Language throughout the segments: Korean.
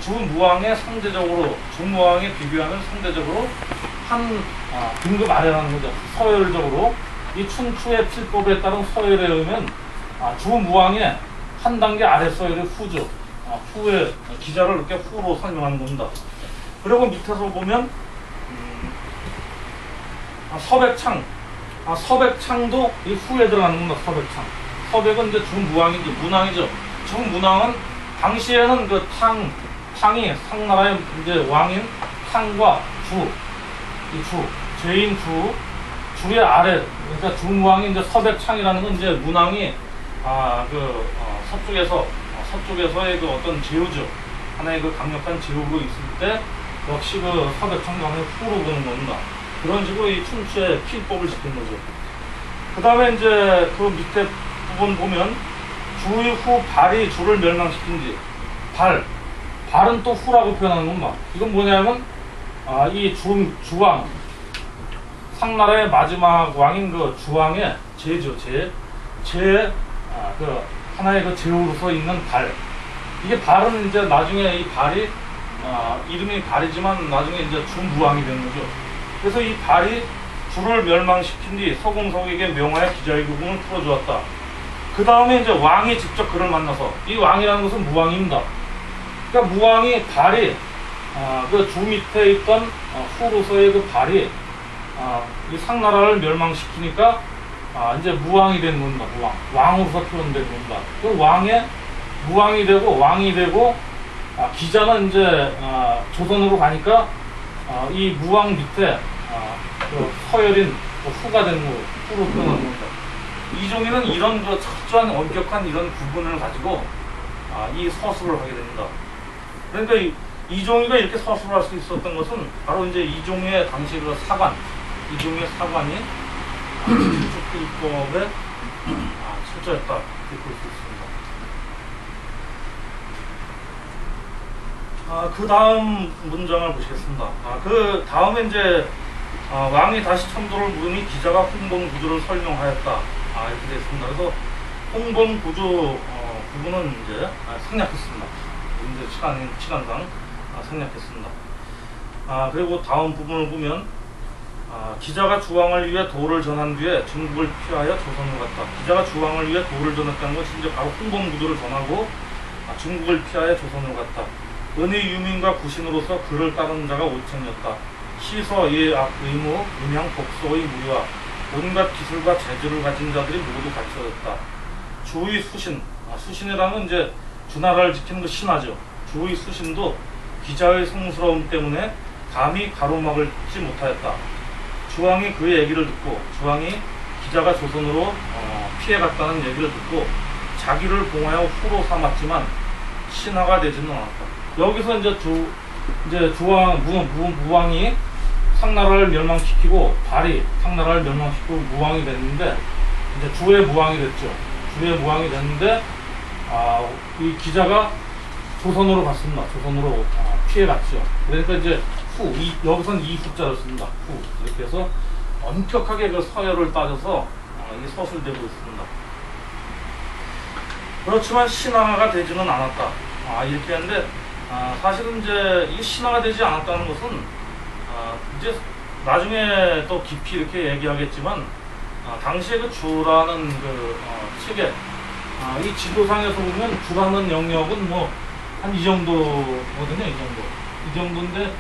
주무왕의 상대적으로 주무왕에 비교하면 상대적으로 한 등급 아래라는 거죠. 서열적으로 이 춘추의 필법에 따른 서열에 의하면 주무왕의 한 단계 아래 서열이 후죠. 후에 기자를 이렇게 후로 설명하는 겁니다. 그리고 밑에서 보면 서백창, 서백창도 이 후에 들어가는 겁니다. 서백창. 서백은 이제 주무왕이지, 문왕이죠. 주문왕은 당시에는 그 탕이 상나라의 이제 왕인 탕과 죄인 주의 아래, 그러니까 주무왕이 이제 서백창이라는 건 이제 문왕이 서쪽에서의 그 어떤 제후죠. 하나의 그 강력한 제후로 있을 때 역시 그 서백창 왕의 후로 보는 겁니다. 그런 식으로 이 춘추의 필법을 지킨 거죠. 그 다음에 이제 그 밑에 부분 보면 주의 후 발이 주를 멸망시킨 뒤 발은 또 후라고 표현하는 겁니다. 이건 뭐냐면 이 주왕 상나라의 마지막 왕인 그 주왕의 제죠. 그 하나의 그 제후로서 있는 발. 이게 발은 이제 나중에 이 발이 이름이 발이지만 나중에 이제 주무왕이 되는 거죠. 그래서 이 발이 주를 멸망시킨 뒤 서공석에게 명하여 기자의 교훈을 풀어주었다. 그 다음에 이제 왕이 직접 그를 만나서, 이 왕이라는 것은 무왕입니다. 그러니까 무왕이 발이 그 주 밑에 있던 후로서의 그 발이 이 상나라를 멸망시키니까 이제 무왕이 되는 겁니다. 왕으로서 표현되는 겁니다. 그 무왕이 되고 왕이 되고 기자는 이제 조선으로 가니까 이 무왕 밑에 그 서열인 후가 되는 거, 후로 표현하는 겁니다. 이종희는 이런 그 철저한 엄격한 이런 구분을 가지고 이 서술을 하게 됩니다. 그러니까 이종희가 이렇게 서술을 할 수 있었던 것은 바로 이제 이종희의 당시 그 이종희의 사관이 춘추필법에 철저했다 이렇게 볼 수 있습니다. 그 다음 문장을 보시겠습니다. 그 다음에 이제 왕이 다시 첨도를 물으니 기자가 홍범구조를 설명하였다. 이렇게 되어 있습니다. 그래서 홍범구조 부분은 이제 생략했습니다. 이제 시간상 생략했습니다. 그리고 다음 부분을 보면 기자가 주왕을 위해 도를 전한 뒤에 중국을 피하여 조선으로 갔다. 기자가 주왕을 위해 도를 전했다는 것이 이제 바로 홍범구조를 전하고 중국을 피하여 조선으로 갔다. 은의 유민과 구신으로서 그를 따르는 자가 5천이었다. 시서, 예악, 의무, 음향, 복소의 무효와 온갖 기술과 재주를 가진 자들이 모두 갖춰졌다. 주의 수신, 수신이라는 이제 주나라를 지키는 그 신하죠. 주의 수신도 기자의 성스러움 때문에 감히 가로막을 지 못하였다. 주왕이 그의 얘기를 듣고, 주왕이 기자가 조선으로 피해갔다는 얘기를 듣고 자기를 봉하여 후로 삼았지만 신하가 되지는 않았다. 여기서 이제 무왕이 상나라를 멸망시키고 발이 상나라를 멸망시키고 무왕이 됐는데 이제 주의 무왕이 됐죠. 주의 무왕이 됐는데 이 기자가 조선으로 갔습니다. 조선으로 피해갔죠. 그러니까 이제 여기서는 이 후자를 씁니다. 후 이렇게 해서 엄격하게 그 서열을 따져서 이 서술되고 있습니다. 그렇지만 신하가 되지는 않았다. 이렇게 하는데 사실은 이제 이 신하가 되지 않았다는 것은 이제 나중에 또 깊이 이렇게 얘기하겠지만 당시에 그 주라는 그 측에 이 지도상에서 보면 주라는 영역은 뭐 한 이 정도거든요. 이 정도인데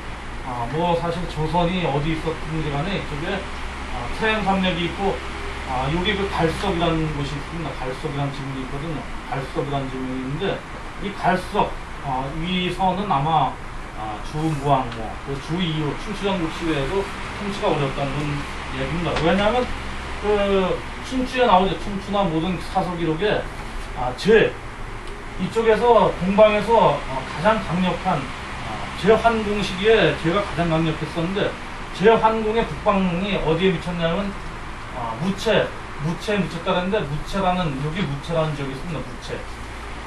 뭐 사실 조선이 어디 있었든지 간에 이쪽에 태양산맥이 있고 여기 그 갈석이라는 곳이 있습니다. 갈석이라는 지문이 있거든요. 갈석이라는 지문이 있는데 이 갈석 위선은 아마 주무왕 그 주 이후 춘추전국 시대에도 통치가 어렵다는 얘기입니다. 왜냐하면 그 춘추에 나오죠. 춘추나 모든 사서 기록에 이쪽에서 동방에서 가장 강력한 제환공 시기에 제가 가장 강력했었는데 제환공의 국방이 어디에 미쳤냐면 무채에 미쳤다는데 무채라는 지역이 있습니다. 무채.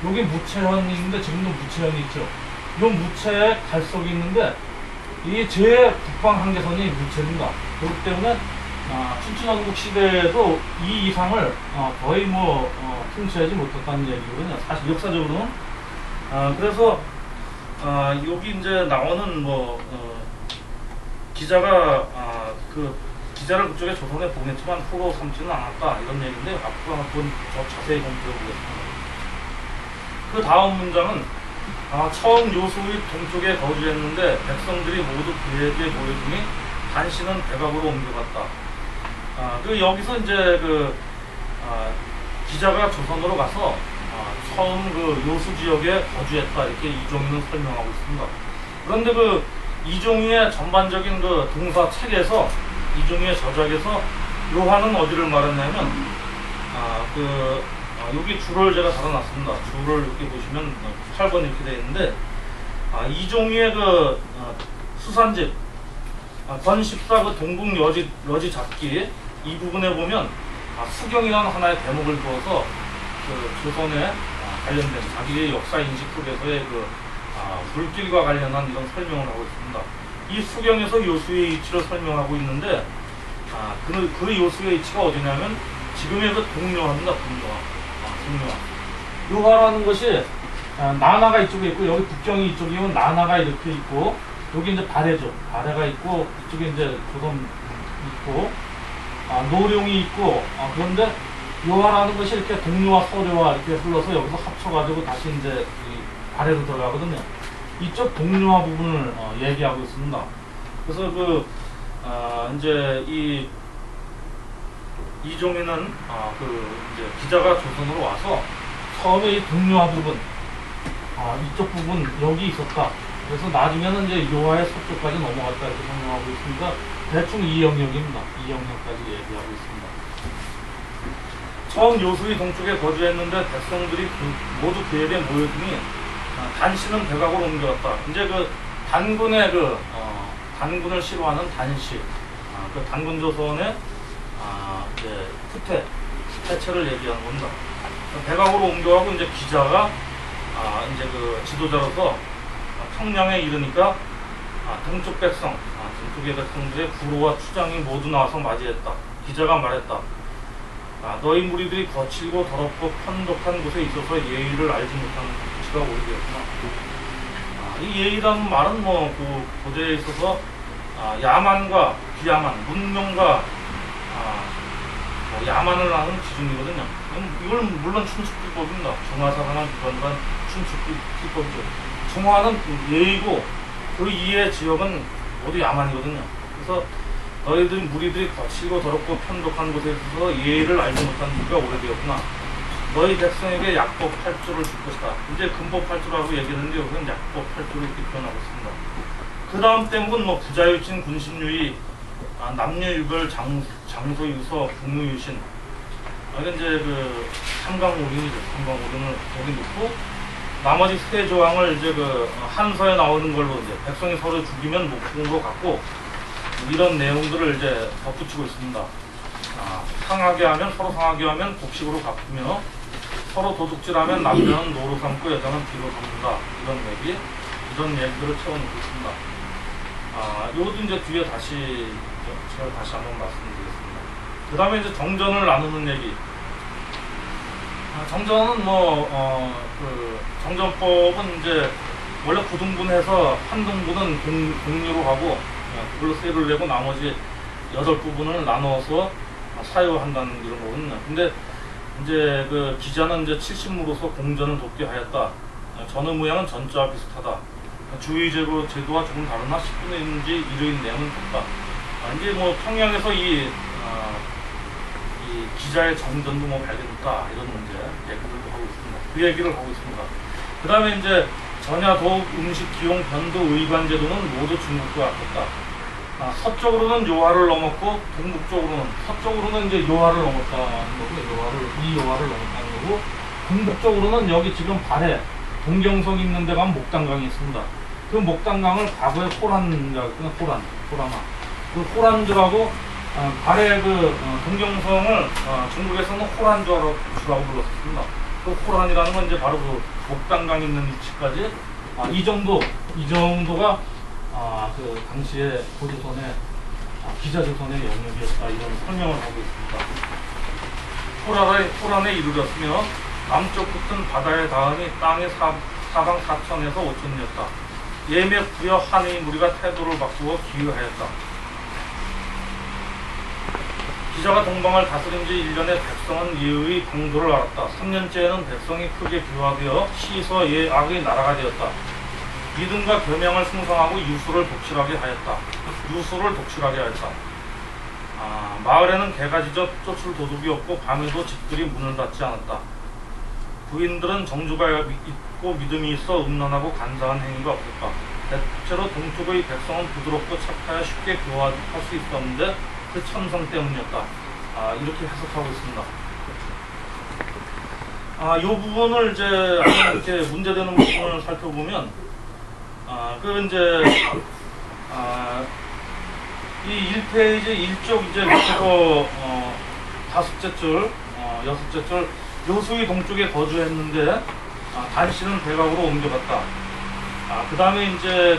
여기 무채현이 있는데 지금도 무채현이 있죠. 이 무채에 갈석이 있는데 이 제 국방 한계선이 무채입니다. 그렇기 때문에 춘추전국 시대에도 이 이상을 거의 통치하지 못했다는 얘기거든요. 사실 역사적으로는. 그래서 여기 이제 나오는 뭐 기자가 그 기자를 그쪽에 조선에 보냈지만 후로 삼지는 않았다 이런 얘기인데 앞으로 한번 더 자세히 좀 들어보겠습니다. 그 다음 문장은 처음 요수의 동쪽에 거주했는데 백성들이 모두 그에게 모여주니 단신은 백악으로 옮겨갔다. 그 여기서 이제 기자가 조선으로 가서 처음 그 요수 지역에 거주했다 이렇게 이종희는 설명하고 있습니다. 그런데 그 이종희의 전반적인 그 동사 책에서 이종희의 저작에서 요한은 어디를 말했냐면 여기 줄을 제가 달아놨습니다. 줄을 이렇게 보시면 8번 이렇게 되어 있는데 이종희의 그 수산집 권14 그 동국여지 잡기 이 부분에 보면 수경이라는 하나의 대목을 두어서 그 조선에 관련된 자기의 역사 인식 속에서의 그 물길과 관련한 이런 설명을 하고 있습니다. 이 수경에서 요수의 위치를 설명하고 있는데 그 요수의 위치가 어디냐면 지금의 그 동묘합니다. 동묘. 요하라는 것이 나나가 이쪽에 있고 여기 북경이 이쪽이면 나나가 이렇게 있고 여기 이제 발해죠. 발해가 있고 이쪽에 이제 조선 있고 노룡이 있고 그런데 요하라는 것이 이렇게 동료와 서류와 이렇게 흘러서 여기서 합쳐가지고 다시 이제 이 발해로 들어가거든요. 이쪽 동료화 부분을 얘기하고 있습니다. 그래서 이제 이종희는 이제 기자가 조선으로 와서 처음에 이 동료화 부분 이쪽 부분 여기 있었다. 그래서 나중에는 이제 요하의 서쪽까지 넘어갔다 이렇게 설명하고 있습니다. 대충 이 영역입니다. 이 영역까지 얘기하고 있습니다. 처음 요수의 동쪽에 거주했는데 백성들이 모두 그에게 모여드니 단신은 백악으로 옮겨갔다. 이제 그 단군의 단군을 싫어하는 단시, 그 단군 조선의 이제 태체를 얘기하는 겁니다. 백악으로 옮겨가고 이제 기자가 이제 그 지도자로서 평양에 이르니까 동쪽 백성, 동쪽의 백성들의 구로와 추장이 모두 나와서 맞이했다. 기자가 말했다. 너희 무리들이 거칠고 더럽고 편독한 곳에 있어서 예의를 알지 못하는 지가 오래되었구나. 이 예의라는 말은 그 고대에 있어서 야만과 비야만, 문명과 야만을 하는 기준이거든요. 이건 물론 춘추기법입니다. 중화사상은 기관관 춘추기법이죠. 중화는 예의고 그 이의 지역은 모두 야만이거든요. 그래서 너희들 무리들이 거칠고 더럽고 편독한 곳에 있어서 예의를 알지 못한 지가 오래되었구나. 너희 백성에게 약법 8조를 줄 것이다. 이제 근법 8조라고 얘기했는데 여기는 약법 8조를 이렇게 표현하고 있습니다. 그 다음 대목은 부자유친 군신유의 남녀유별 장소유서 북무유신 이게 이제 그 삼강오륜이죠. 삼강오륜을 거기 놓고 나머지 세 조항을 이제 한서에 나오는 걸로 이제 백성이 서로 죽이면 목숨으로 갖고 이런 내용들을 이제 덧붙이고 있습니다. 상하게 하면 서로 상하게 하면 곡식으로 갚으며 서로 도둑질하면 남자는 노로 삼고 여자는 뒤로 삼는다. 이런 얘기들을 채워놓고 있습니다. 요것도 이제 뒤에 제가 다시 한번 말씀드리겠습니다. 그 다음에 이제 정전을 나누는 얘기. 정전은 정전법은 이제 원래 9등분해서 한 등분은 공유로 하고 그걸로 세를 내고 나머지 8부분을 나눠서 사유한다는 이런 거거든요. 근데 이제 그 기자는 이제 70무로서 공전을 돕게 하였다. 전의 모양은 전자와 비슷하다. 주의 제도와 조금 다르나 10분의 1인지 1의 내용은 같다. 이제 평양에서 이 기자의 정전도 발견했다. 이런 문제 얘기들도 하고 있습니다. 그 얘기를 하고 있습니다. 그 다음에 이제 전야, 도읍, 음식, 기용, 변도, 의관 제도는 모두 중국과 같았다. 서쪽으로는 요하를 넘었고 서쪽으로는 이제 요하를 넘었다는 거고, 요하를 넘었다는 거고, 동북쪽으로는 여기 지금 발해 동경성 있는 데 가면 목단강이 있습니다. 그 목단강을 과거에 호란마. 그 호란주라고 발해 동경성을 중국에서는 호란주라고 불렀습니다. 그 호란이라는 건 이제 바로 그 목단강 있는 위치까지 이 정도가 그 당시에 고조선의 기자조선의 영역이었다 이런 설명을 하고 있습니다. 호란에 이르렀으며 남쪽 끝은 바다에 닿으니 땅이 사방 4천에서 5천이었다. 예맥 부여 한의 무리가 태도를 바꾸어 기유하였다. 기자가 동방을 다스린 지 1년에 백성은 예의 방도를 알았다. 3년째에는 백성이 크게 교화되어 시서 예악의 나라가 되었다. 믿음과 겸양을 승성하고 유수를 독실하게 하였다. 마을에는 개가 짖어 쫓을 도둑이 없고 밤에도 집들이 문을 닫지 않았다. 부인들은 정주가 있고 믿음이 있어 음란하고 간사한 행위가 없었다. 대체로 동쪽의 백성은 부드럽고 착하여 쉽게 교화할 수 있었는데 그 천성 때문이었다. 이렇게 해석하고 있습니다. 이 부분을 이제 이렇게 문제되는 부분을 살펴보면, 이 1페이지 1쪽 이제 밑에서 다섯째 줄, 여섯째 줄, 요수의 동쪽에 거주했는데 단씨는 대각으로 옮겨갔다. 그 다음에 이제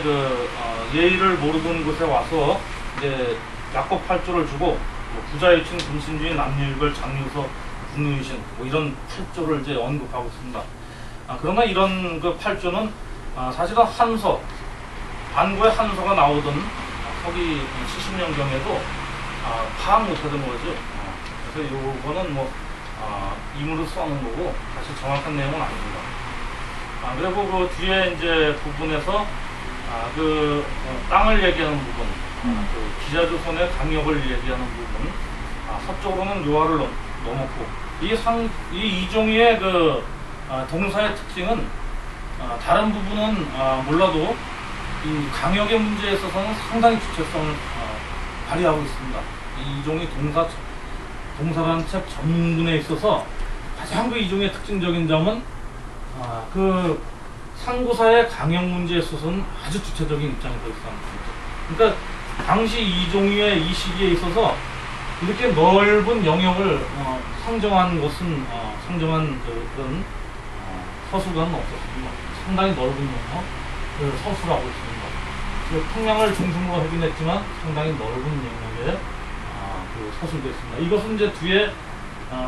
예의를 모르던 곳에 와서 이제 약법 8조를 주고 부자유친, 금신주의, 남녀일별, 장유서, 국유신 이런 8조를 이제 언급하고 있습니다. 그러나 이런 그 8조는 사실은 한서, 반고의 한서가 나오던 서기 70년경에도 파악 못하던 거죠. 그래서 요거는 임으로 써놓은 거고 사실 정확한 내용은 아닙니다. 그리고 그 뒤에 이제 부분에서 땅을 얘기하는 부분, 그 기자조선의 강역을 얘기하는 부분, 서쪽으로는 요하를 넘었고, 이 이종희의 동사의 특징은 다른 부분은 몰라도 이 강역의 문제에 있어서는 상당히 주체성을 발휘하고 있습니다. 이 이종희 동사라는 책 전문에 있어서 가장 그 이종의 특징적인 점은 그 상고사의 강역 문제에 있어서는 아주 주체적인 입장이 서 있습니다. 그러니까 당시 이종희의 이 시기에 있어서 이렇게 넓은 영역을 상정한 것은 그런 서술가는 없었습니다. 상당히 넓은 영역 서술하고 있습니다. 그 평양을 중심으로 하긴 했지만 상당히 넓은 영역에 서술되어 있습니다. 이것은 이제 뒤에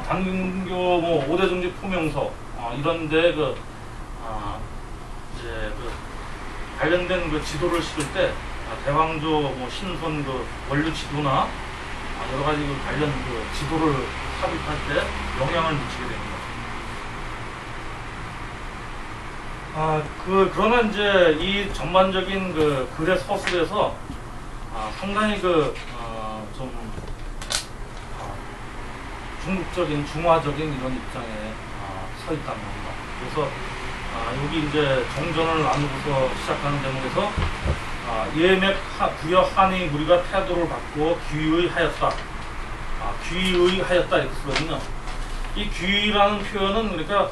단균교 5대 중지 포명서 이런데 이제 관련된 지도를 실을 때 대왕조 신선 원류 지도나 여러 가지 관련 지도를 삽입할 때 영향을 미치게 됩니다. 그러나 이제 이 전반적인 글의 서술에서 상당히 좀 중국적인, 중화적인 이런 입장에 서 있다는 겁니다. 그래서 여기 이제 정전을 나누고서 시작하는 대목에서 예맥 부여 한의 무리가 태도를 바꾸어 귀의하였다. 귀의하였다 이렇게 쓰거든요. 이 귀의라는 표현은 그러니까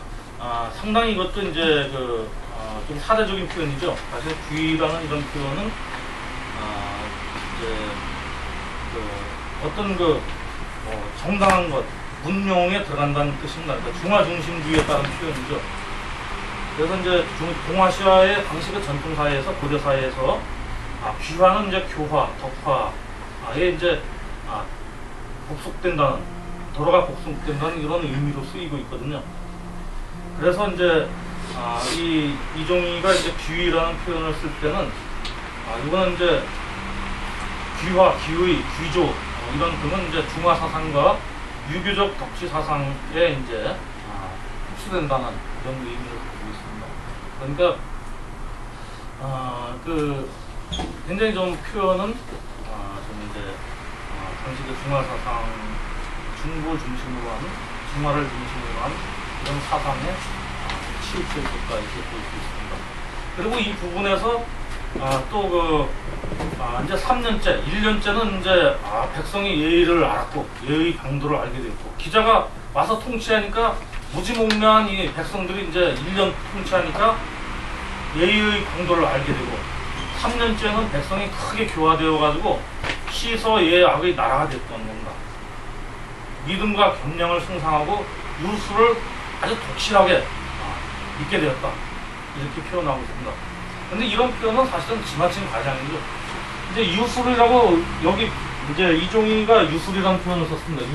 상당히 이것도 이제 좀 사대적인 표현이죠. 사실 귀의라는 이런 표현은 이제 어떤 정당한 것, 문용에 들어간다는 뜻입니다. 그러니까 중화 중심주의에 따른 표현이죠. 그래서 이제 동아시아의 당시 전통 사회에서 고대 사회에서 귀화는 이제 교화, 덕화에 이제 복속된다는, 도로가 복속된다는 이런 의미로 쓰이고 있거든요. 그래서 이제 이종희가 이제 귀의라는 표현을 쓸 때는 이거는 이제 귀화, 귀의, 귀조 이런 등은 이제 중화 사상과 유교적 덕치 사상에 이제 흡수된다는 이런 의미를 갖고 있습니다. 그러니까 굉장히 좀 표현은 좀 이제 당시 중화 사상, 중국을 중심으로 한, 중화를 중심으로 한 이런 사상에 치우쳐 있었다 이렇게 볼 수 있습니다. 그리고 이 부분에서 이제 3년째, 1년째는 이제 백성이 예의를 알았고 예의 방도를 알게 됐고, 기자가 와서 통치하니까 무지몽매한 이 백성들이 이제 1년 통치하니까 예의의 방도를 알게 되고, 3년째는 백성이 크게 교화되어 가지고 시서 예악의 나라가 됐던 겁니다. 믿음과 겸양을 승상하고 유수를 아주 독실하게 믿게 되었다 이렇게 표현하고 있습니다. 근데 이런 표현은 사실은 지나친 과장이죠. 이제 유술이라고, 여기 이제 이종희가 유술이라는 표현을 썼습니다.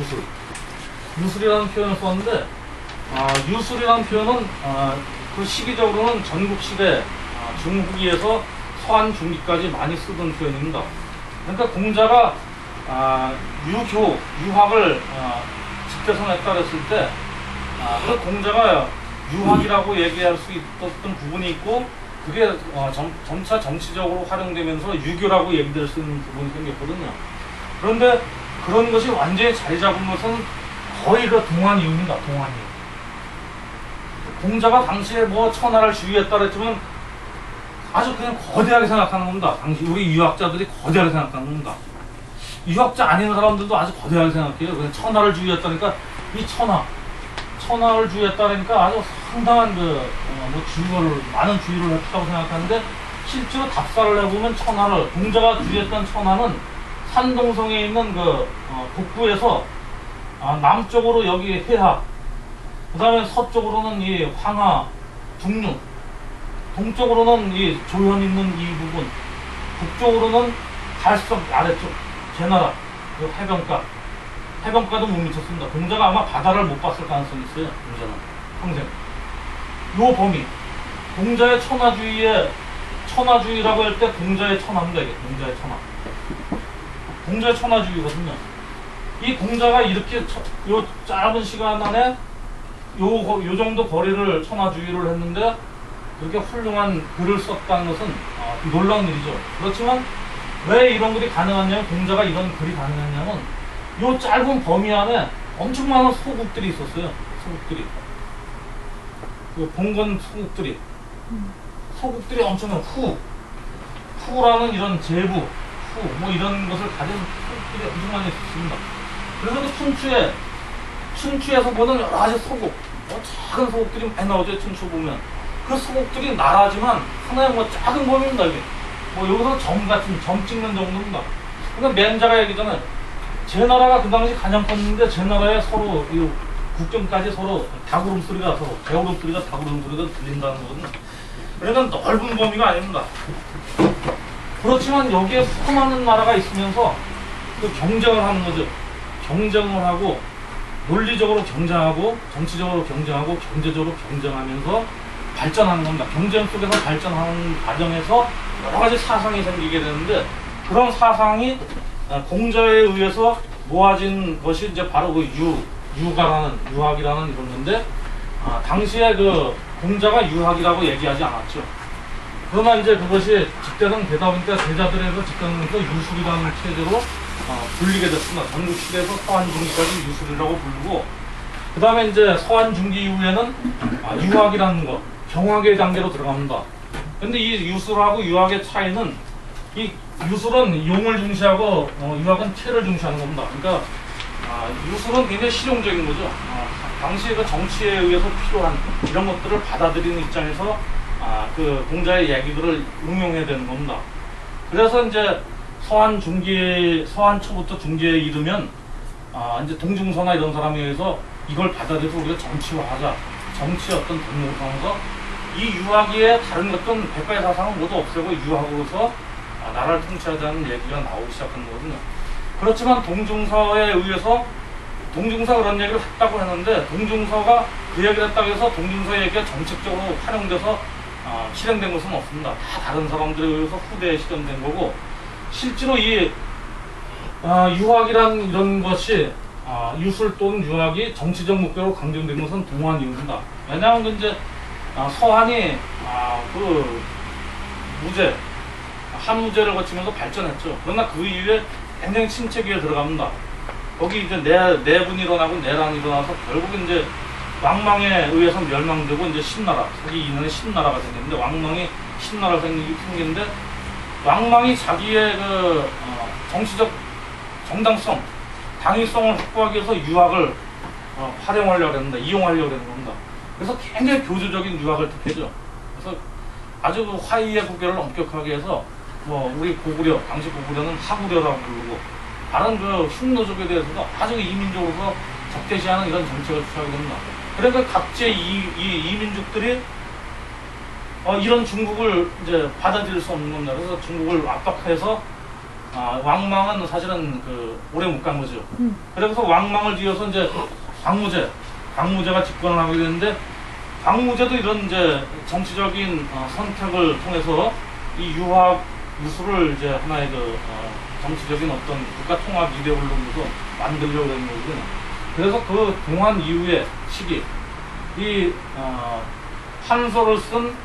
유술이라는 표현을 썼는데, 유술이라는 표현은 그 시기적으로는 전국시대 중후기에서 서한 중기까지 많이 쓰던 표현입니다. 그러니까 공자가 유학을 직대성했다 그랬을 때 그 공자가 유학이라고 얘기할 수 있었던 부분이 있고 그게 점차 정치적으로 활용되면서 유교라고 얘기될 수 있는 부분이 생겼거든요. 그런데 그런 것이 완전히 자리 잡은 것은 거의 그 동안이유입니다. 동안이유. 공자가 당시에 뭐 천하를 주의했다 그랬지만 아주 그냥 거대하게 생각하는 겁니다. 당시 우리 유학자들이 거대하게 생각하는 겁니다. 유학자 아닌 사람들도 아주 거대하게 생각해요. 그냥 천하를 주의했다니까 이 천하를 주의했다니까 아주 상당한 많은 주의를 했다고 생각하는데 실제로 답사를 해보면 공자가 주의했던 천하는 산동성에 있는 북부에서 남쪽으로 여기 해하, 그 다음에 서쪽으로는 이 황하, 중륜, 동쪽으로는 이 조현 있는 이 부분, 북쪽으로는 갈석 아래쪽, 제나라, 해변가도 못 미쳤습니다. 공자가 아마 바다를 못 봤을 가능성이 있어요. 공자는 평생. 요 범위, 공자의 천하주의라고 할 때 공자의 천하입니다. 이게 공자의 천하. 공자의 천하주의거든요. 이 공자가 이렇게 요 짧은 시간 안에 요 정도 거리를 천하주의를 했는데 그렇게 훌륭한 글을 썼다는 것은 놀라운 일이죠. 그렇지만 왜 이런 글이 가능하냐면 공자가 이런 글이 가능하냐면 요 짧은 범위 안에 엄청 많은 소국들이 있었어요. 소국들이. 그 봉건 소국들이 엄청난 후라는 이런 제부, 뭐 이런 것을 가진 소국들이 엄청 많이 있었습니다. 그래서 그 춘추에서 보는 여러 가지 소국, 작은 소국들이 많이 나오죠. 춘추 보면. 그 소국들이 나라지만 하나의 작은 범위입니다. 이게. 여기서 점 찍는 정도입니다. 그러니까 맹자가 얘기잖아요. 제 나라가 그 당시 가장 컸는데 제 나라에 서로 이 국경까지 서로 개울음소리가 닭울음소리가 들린다는 거거든요. 그러니까 넓은 범위가 아닙니다. 그렇지만 여기에 수많은 나라가 있으면서 그 경쟁을 하는 거죠. 경쟁을 하고 논리적으로 경쟁하고 정치적으로 경쟁하고 경제적으로 경쟁하면서 발전하는 겁니다. 경쟁 속에서 발전하는 과정에서 여러 가지 사상이 생기게 되는데 그런 사상이 공자에 의해서 모아진 것이 이제 바로 그 유학이라는 이런 건데 당시에 그 공자가 유학이라고 얘기하지 않았죠. 그러나 이제 그것이 직대성 되다 보니까 제자들에서 직대성에서 유술이라는 체제로 불리게 됐습니다. 전국 시대에서 서한중기까지 유술이라고 부르고 그 다음에 이제 서한중기 이후에는 유학이라는 거 경학의 단계로 들어갑니다. 근데 이 유술하고 유학의 차이는 이 유술은 용을 중시하고 유학은 체를 중시하는 겁니다. 그러니까 유술은 굉장히 실용적인 거죠. 당시의 그 정치에 의해서 필요한 이런 것들을 받아들이는 입장에서 그 공자의 얘기들을 응용해야 되는 겁니다. 그래서 이제 서한 초부터 중기에 이르면 이제 동중서나 이런 사람에 의해서 이걸 받아들여서 우리가 정치화하자. 정치의 어떤 덕목을 삼아서 이 유학의 다른 어떤 백가의 사상은 모두 없애고 유학으로서 나라를 통치하자는 얘기가 나오기 시작한 거거든요. 그렇지만 동중서에 의해서 동중서가 그런 얘기를 했다고 했는데 동중서가 그 얘기를 했다고 해서 동중서 얘기가 정책적으로 활용돼서 실행된 것은 없습니다. 다 다른 사람들에 의해서 후대에 실현된 거고 실제로 이 유학이란 이런 것이 유술 또는 유학이 정치적 목표로 강조된 것은 동안 이유입니다. 왜냐하면 이제 서한이 그 한무제를 거치면서 발전했죠. 그러나 그 이후에 굉장히 침체기에 들어갑니다. 거기 이제 내분이 일어나고 내란이 일어나서 결국은 이제 왕망에 의해서 멸망되고 이제 신나라, 자기 이년에 신나라가 생겼는데 왕망이 신나라가 생기는데 왕망이 자기의 그 정치적 정당성, 당위성을 확보하기 위해서 유학을 활용하려고 했는데 이용하려고 하는 겁니다. 그래서 굉장히 교조적인 유학을 택했죠. 그래서 아주 그 화이의 구별을 엄격하게 해서 우리 고구려, 당시 고구려는 하구려라고 부르고 다른 그 흉노족에 대해서도 아주 이민족으로서 적대시하는 이런 정책을 취하게 됩니다. 그러니까 각지의 이민족들이 이런 중국을 이제 받아들일 수 없는 겁니다. 그래서 중국을 압박해서 왕망은 사실은 오래 못 간 거죠. 그래서 왕망을 뒤어서 이제 광무제가 집권을 하게 되는데 광무제도 이런 이제 정치적인 선택을 통해서 이 유학 유수를 이제 하나의 정치적인 어떤 국가 통합 이데올로기로 만들려고 하는 거거든요. 그래서 그 동한 이후의 시기, 이 판서를 쓴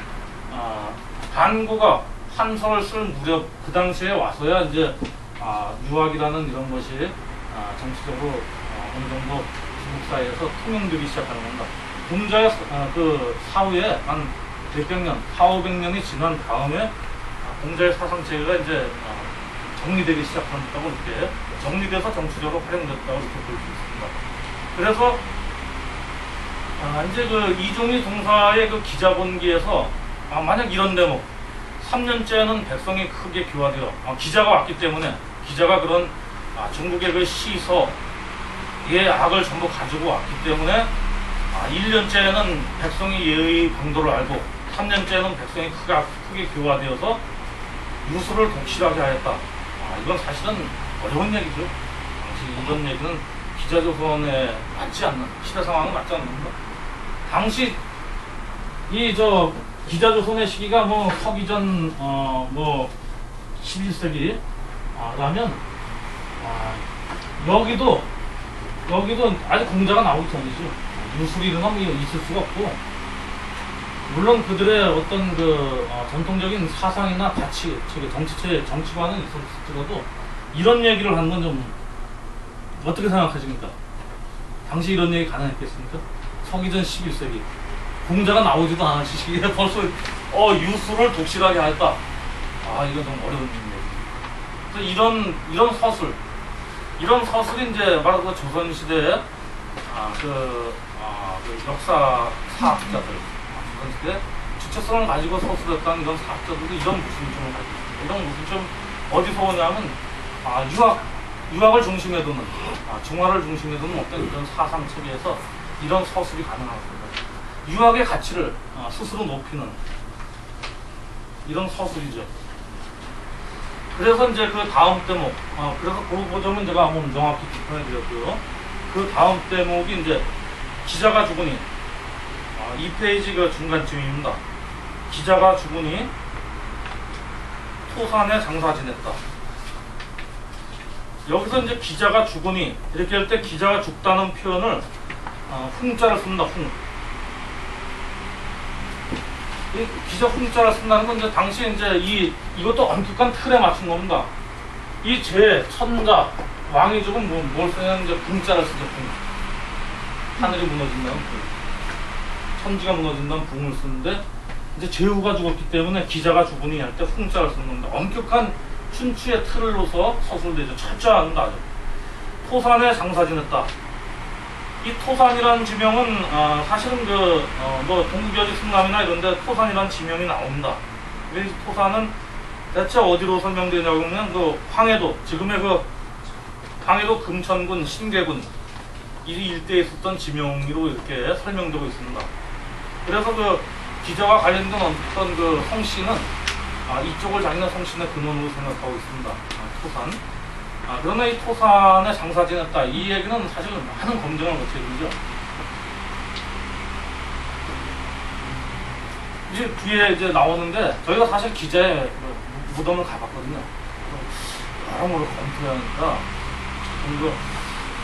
반고가 판서를 쓸 무렵 그 당시에 와서야 이제 유학이라는 이런 것이 정치적으로 어느 정도 중국 사회에서 통용되기 시작하는 겁니다. 공자의 그 사후에 한 몇백 년, 400~500년이 지난 다음에 공자의 사상 체계가 이제 정리되기 시작한다고 이렇게 정리돼서 정치적으로 활용됐다고 이렇게 볼 수 있습니다. 그래서 이제 그 이종희 동사의 그 기자본기에서 만약 이런 대목 3년째는 백성이 크게 교화되어 기자가 왔기 때문에 기자가 그런 중국의 그 시서의 악을 전부 가지고 왔기 때문에 1년째는 백성이 예의 방도를 알고 3년째는 백성이 크게 교화되어서 유수를 독실하게 하였다. 이건 사실은 어려운 얘기죠. 당시 이런 얘기는 기자조선에 맞지 않는, 시대 상황에 맞지 않는 겁니다. 당시 기자조선의 시기가 서기전 11세기 라면 여기도 아직 공자가 나오기 전이죠. 유술이 일어나면 있을 수가 없고, 물론 그들의 어떤 전통적인 사상이나 가치, 정치관은 있었을지라도 이런 얘기를 하는 건 좀 어떻게 생각하십니까? 당시 이런 얘기 가능했겠습니까? 서기전 11세기 공자가 나오지도 않은 시기에 벌써 유수를 독실하게 하였다. 이건 좀 어려운 얘기입니다. 이런 서술이 이제 바로 그 조선시대에 그 역사 사학자들, 조선시대 주체성을 가지고 서술했다는 이런 사학자들도 이런 무슨 가지고 있습니다. 이런 무슨 좀 어디서 오냐면 유학을 중심에 두는, 중화를 중심에 두는 어떤 이런 사상 체계에서 이런 서술이 가능합니다. 유학의 가치를 스스로 높이는 이런 서술이죠. 그래서 이제 그 다음 대목, 그래서 그 점은 제가 한번 정확히 비판해 드렸고요. 그 다음 대목이 이제 기자가 죽으니, 2페이지가 중간쯤입니다. 기자가 죽으니 토산에 장사 지냈다. 여기서 이제 기자가 죽으니 이렇게 할 때 기자가 죽다는 표현을 훈자를 씁니다. 이 기자 훈자를 쓴다는 건 이제 당시에 이제 이것도 엄격한 틀에 맞춘 겁니다. 이 천자 왕이 죽으면 뭘 쓰냐면 이제 붕자를 쓰죠. 하늘이 무너진다는 천지가 무너진다는 붕을 쓰는데, 이제 제후가 죽었기 때문에 기자가 죽으니 할 때 훈자를 쓰는 겁니다. 엄격한 춘추의 틀로서 서술되죠. 철저한 거죠. 토산에 장사 지냈다. 이 토산이라는 지명은 사실은 동국여지 승남이나 이런데 토산이라는 지명이 나옵니다. 이 토산은 대체 어디로 설명되냐고 하면 황해도, 지금의 황해도 금천군, 신계군 이 일대에 있었던 지명으로 이렇게 설명되고 있습니다. 그래서 기자와 관련된 어떤 성씨는 이쪽을 자기네 성씨의 근원으로 생각하고 있습니다. 토산. 그러나 이 토산에 장사 지냈다. 이 얘기는 사실 많은 검증을 거쳐야 되죠. 이제 뒤에 이제 나오는데, 저희가 사실 기자의 무덤을 가봤거든요. 여러모로 검토하니까,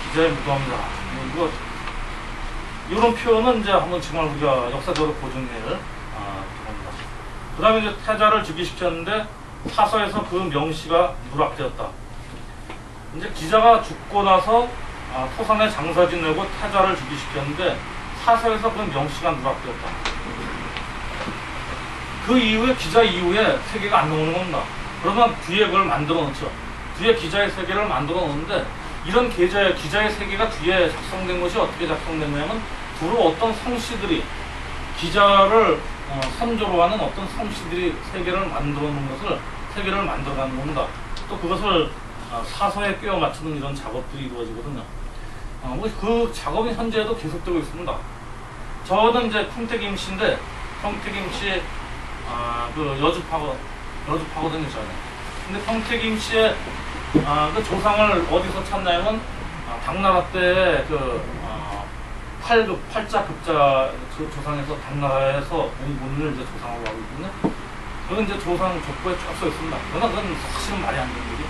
기자의 무덤이다. 이런 표현은 이제 한번 정말 우리가 역사적으로 보존해야 겁니다. 그 다음에 이제 태자를 즉위시켰는데, 사서에서 그 명시가 누락되었다. 이제 기자가 죽고 나서 토산에 장사 지내고 태자를 즉위시켰는데 사서에서 그 명시가 누락되었다. 그 이후에 기자 이후에 세계가 안 나오는 겁니다. 그러면 뒤에 그걸 만들어 놓죠. 뒤에 기자의 세계를 만들어 놓는데, 이런 기자의 세계가 뒤에 작성된 것이 어떻게 작성됐냐면, 주로 어떤 성씨들이 기자를 선조로 하는 어떤 성씨들이 세계를 만들어 놓은 세계를 만들어 가는 겁니다. 또 그것을 사서에 끼워 맞추는 이런 작업들이 이루어지거든요. 그 작업이 현재도 계속되고 있습니다. 저는 이제 평택임씨인데, 평택임씨 여주파거든요, 저는. 근데 평택임씨의 그 조상을 어디서 찾냐면, 당나라 때 팔자 급자 조상에서 당나라에서 온 분을 이제 조상으로 하고 있거든요. 그건 이제 조선 족보에 쫙 써 있습니다. 그러나 그건 사실은 말이 안 되는 거죠.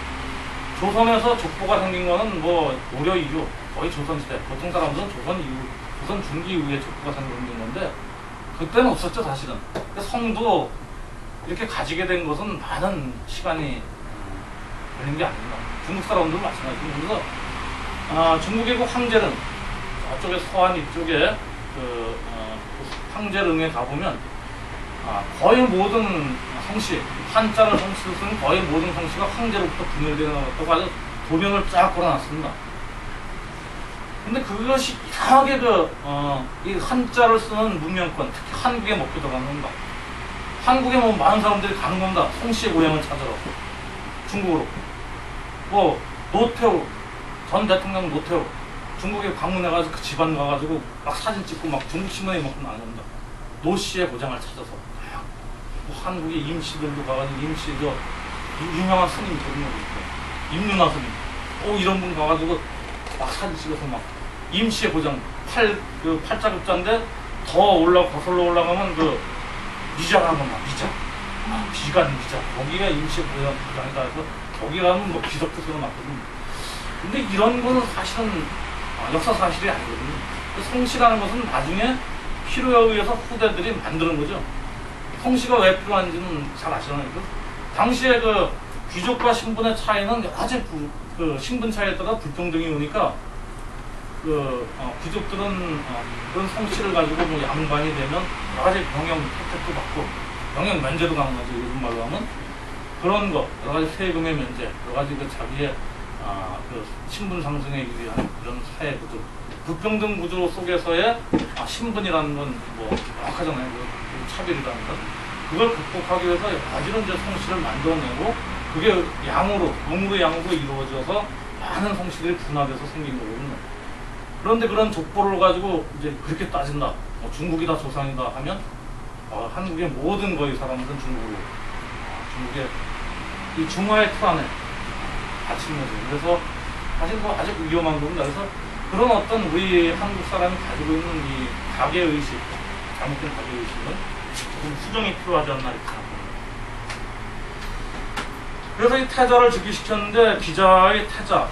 조선에서 족보가 생긴 거는 뭐 고려 이후 거의 조선시대, 보통 사람들은 조선 이후, 조선 중기 이후에 족보가 생긴 건데 그때는 없었죠 사실은. 성도 이렇게 가지게 된 것은 많은 시간이 걸린 게 아닙니다. 중국 사람들도 마찬가지고. 그래서 중국의 그 황제릉, 저쪽에 서안 이쪽에 황제릉에 가보면 거의 모든 성씨, 한자를 성씨로 쓰는 거의 모든 성씨가 황제로부터 분열되어 나왔다고 아주 도면을 쫙 걸어놨습니다. 근데 그것이 이상하게 이 한자를 쓰는 문명권, 특히 한국에 먹고 들어가는 겁니다. 한국에 뭐 많은 사람들이 가는 겁니다. 성씨의 고향을 찾으러. 중국으로. 뭐, 노태우, 전 대통령 노태우, 중국에 방문해가지고 그 집안 가가지고 막 사진 찍고 막 중국 신문에 막 나는 겁니다. 노씨의 고장을 찾아서. 뭐 한국의 임씨들도 가가지고 임씨, 유명한 스님 저런 거 있고, 임윤아 스님. 이런 분 가가지고 막 사진 찍어서 막 임씨의 고장, 팔자급자인데 더 거슬러 올라가면 미자라는 겁니다. 미자. 비간 미자. 거기가 임시의 고장이다 해서 거기 가면 뭐 기적도 쓰고 났거든요. 근데 이런 거는 사실은 역사 사실이 아니거든요. 성씨라는 것은 나중에 필요에 의해서 후대들이 만드는 거죠. 성씨가 왜 필요한지는 잘 아시잖아요. 당시에 귀족과 신분의 차이는 여러 가지 신분 차이에 따라 불평등이 오니까 귀족들은 그런 성씨를 가지고 뭐 양반이 되면 여러 가지 병역 혜택도 받고 병역 면제도 가는 거죠. 요즘 말로 하면 그런 거 여러 가지 세금의 면제, 여러 가지 자기의 신분 상승에 위한 이런 사회 구조, 불평등 구조 속에서의 신분이라는 건 뭐 명확하잖아요. 차별이라는 건 그걸 극복하기 위해서 여러 가지로 이제 성씨를 만들어내고 그게 음으로 양으로 이루어져서 많은 성씨들이 분화돼서 생긴 거거든요. 그런데 그런 족보를 가지고 이제 그렇게 따진다. 중국이다 조상이다 하면 한국의 모든 거의 사람들은 중국의 이 중화의 틀 안에 갇힌 거죠. 그래서 사실 아주 위험한 겁니다. 그래서 그런 어떤 우리 한국 사람이 가지고 있는 이 가계의식, 잘못된 가계의식은 조금 수정이 필요하지 않나 이렇게 생각합니다. 그래서 이 태자를 즉위시켰는데 기자의 태자,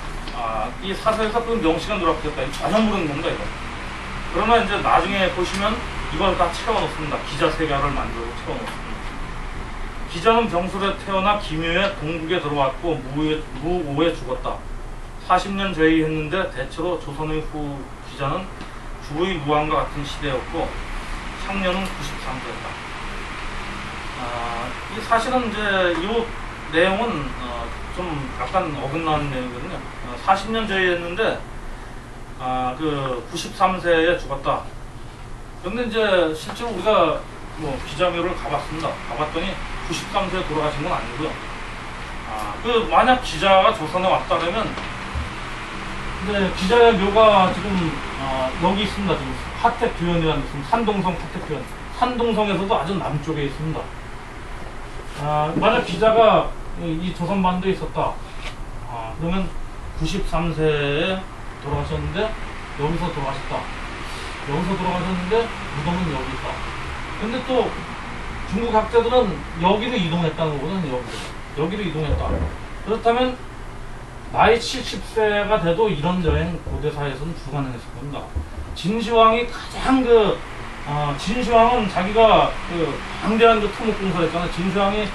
이 사서에서 그 명시가 누락됐다. 이 전혀 모르는 겁니다, 이거. 그러나 이제 나중에 보시면 이걸 다 채워놓습니다. 기자 세가를 만들고 채워놓습니다. 기자는 병술에 태어나 기묘에 동국에 들어왔고 무오에 죽었다. 40년 제위했는데 대체로 조선의 후 기자는 주의 무왕과 같은 시대였고 향년은 93세였다. 이 사실은 이제 이 내용은 좀 약간 어긋나는 내용이거든요. 40년 제위했는데 93세에 죽었다. 근데 이제 실제로 우리가 뭐 기자묘를 가봤습니다. 가봤더니 93세에 돌아가신 건 아니고요. 만약 기자가 조선에 왔다 그러면 근데 기자의 묘가 지금 여기 있습니다. 지금 하택규현이라는 데있 산동성 하택규현. 산동성에서도 아주 남쪽에 있습니다. 만약 기자가 이 조선반도에 있었다. 그러면 93세에 돌아가셨는데 여기서 돌아가셨다. 여기서 돌아가셨는데 무덤은 여기 있다. 근데 또 중국 학자들은 여기로 이동했다는 거거든요. 여기로 이동했다. 그렇다면 나이 70세가 돼도 이런 여행 고대사에서는 불가능했을 겁니다. 진시황이 가장 진시황은 자기가 방대한 토목공사를 했잖아요. 진시황이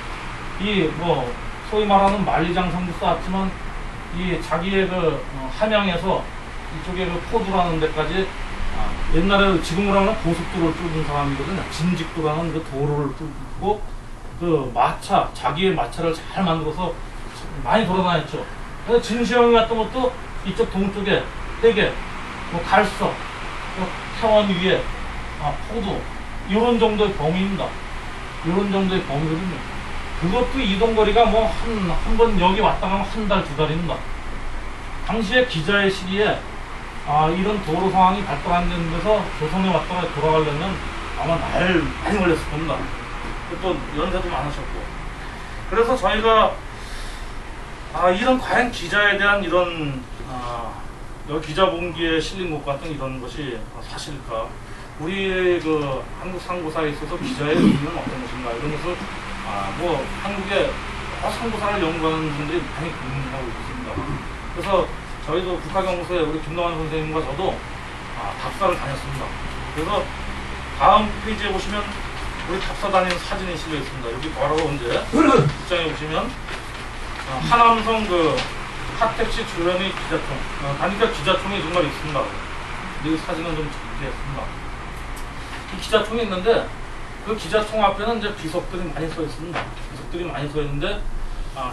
소위 말하는 만리장성도 쌓았지만 이 자기의 함양에서 이쪽에 포두라는 데까지 옛날에 지금으로 하면 고속도로를 뚫은 사람이거든요. 진직도라는 도로를 뚫고 자기의 마차를 잘 만들어서 많이 돌아다녔죠. 그래서 진시황이 갔던 것도 이쪽 동쪽에 대게, 갈서, 태원 위에 포두 이런 정도의 범위입니다. 이런 정도의 범위거든요. 그것도 이동거리가 한 번 여기 왔다 가면 한 달, 두 달입니다. 당시에 기자의 시기에 이런 도로 상황이 발달 안 되는 데서 조선에 왔다가 돌아가려면 아마 날 많이 걸렸을 겁니다. 또 연세도 많으셨고. 그래서 저희가 이런 과연 기자에 대한 이런 여기 기자본기에 실린 것 같은 이런 것이 사실일까? 우리 한국 상고사에 있어서 기자의 의미는 어떤 것인가? 이런 것을 뭐 한국에 선구사를 연구하는 분들이 많이 근무하고 있습니다. 그래서 저희도 국가경무소에 우리 김동환 선생님과 저도 답사를 다녔습니다. 그래서 다음 페이지에 보시면 우리 답사 다니는 사진이 실려 있습니다. 여기 바로 이제 입장에 보시면 하남성 그 카택시 주변의 기자총, 다니까 기자총이 정말 있습니다. 이 사진은 좀 정리했습니다. 이 기자총이 있는데 그 기자총 앞에는 이제 비석들이 많이 써 있습니다. 비석들이 많이 써 있는데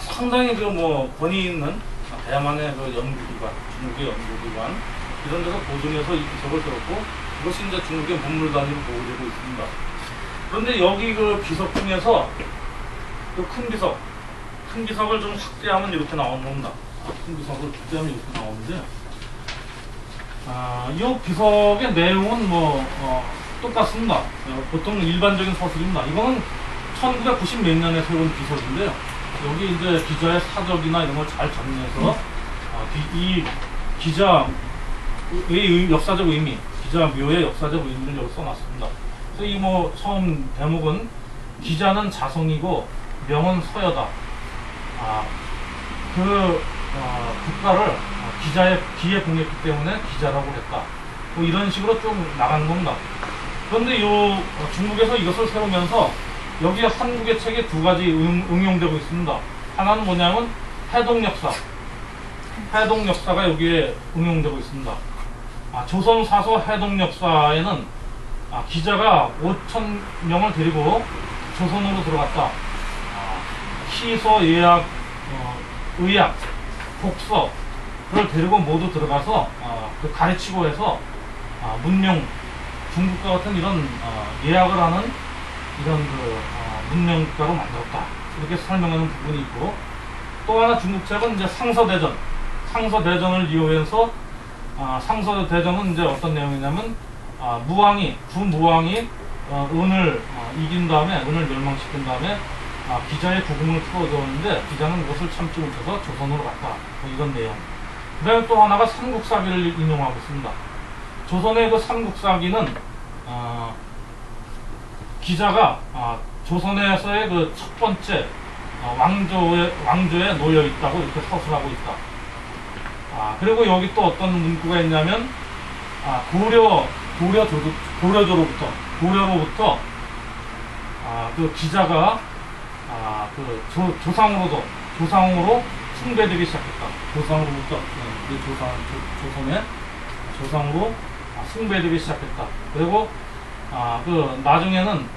상당히 그 뭐 권위 있는 대만의 그 연구기관, 중국의 연구기관 이런 데서 보존해서 이 비석을 세웠고 이것이 이제 중국의 문물 단위로 보호되고 있습니다. 그런데 여기 그 비석 중에서 그 큰 비석을 좀 확대하면 이렇게 나오는 겁니다. 큰 비석을 확대하면 이렇게 나오는데 이 비석의 내용은 똑같습니다. 보통 일반적인 서술입니다. 이거는 1990 몇 년에 세운 비석인데요. 여기 이제 기자의 사적이나 이런 걸 잘 정리해서 이 기자의 역사적 의미, 기자 묘의 역사적 의미를 여기 써놨습니다. 그래서 이 처음 대목은 기자는 자성이고 명은 서여다. 국가를 기자의 기에 봉했기 때문에 기자라고 했다. 이런 식으로 쭉 나가는 겁니다. 그런데 중국에서 이것을 세우면서 여기에 한국의 책에 두 가지 응용되고 있습니다. 하나는 뭐냐면 해동역사. 해동역사가 여기에 응용되고 있습니다. 조선사서 해동역사에는 기자가 5,000명을 데리고 조선으로 들어갔다. 시서, 예약, 의학, 복서를 데리고 모두 들어가서 가르치고 해서 문명, 중국과 같은 이런 예약을 하는 이런 문명국가로 만들었다. 이렇게 설명하는 부분이 있고, 또 하나 중국 책은 이제 상서대전. 상서대전을 이용해서 상서대전은 이제 어떤 내용이냐면 두 무왕이 은을 이긴 다음에 은을 멸망시킨 다음에 기자의 구금을 풀어줬는데 기자는 그것을 참지 못해서 조선으로 갔다. 이런 내용. 그 다음에 또 하나가 삼국사기를 인용하고 있습니다. 조선의 그 삼국사기는 기자가 조선에서의 그 첫 번째 왕조에 놓여 있다고 이렇게 서술하고 있다. 그리고 여기 또 어떤 문구가 있냐면 고려로부터 그 기자가 조상으로 숭배되기 시작했다. 조상으로부터 조상으로 숭배되기 시작했다. 그리고 나중에는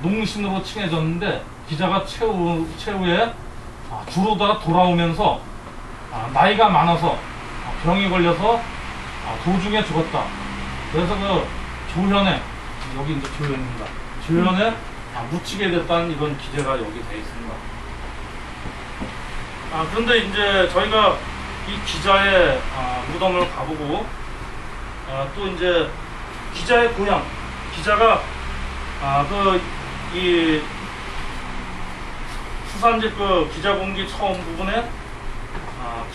농신으로 칭해졌는데 기자가 최후에 주로다가 돌아오면서 나이가 많아서 병이 걸려서 도중에 죽었다. 그래서 그 조현에, 여기 이제 조현입니다. 조현에 묻히게 됐다는 이런 기재가 여기 되어 있습니다. 그런데 이제 저희가 이 기자의 무덤을 가보고 또 이제 기자의 고향, 기자가 이 수산집 그 기자공기 처음 부분에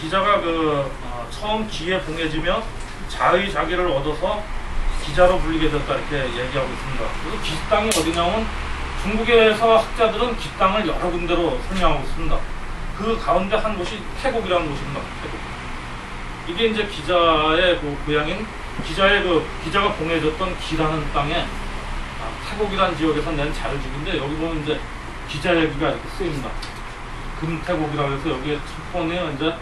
기자가 처음 기에 봉해지며 자의자기를 얻어서 기자로 불리게 됐다 이렇게 얘기하고 있습니다. 그래서 기땅이 어디냐면 중국에서 학자들은 기땅을 여러 군데로 설명하고 있습니다. 그 가운데 한 곳이 태국이라는 곳입니다. 태국. 이게 이제 기자의 그 고향인 기자가 봉해졌던 기라는 땅에 태국이라는 지역에서 낸 자료집인데 여기 보면 이제 기자 얘기가 이렇게 쓰입니다. 금태국이라고 해서 여기에 첫 번에 이제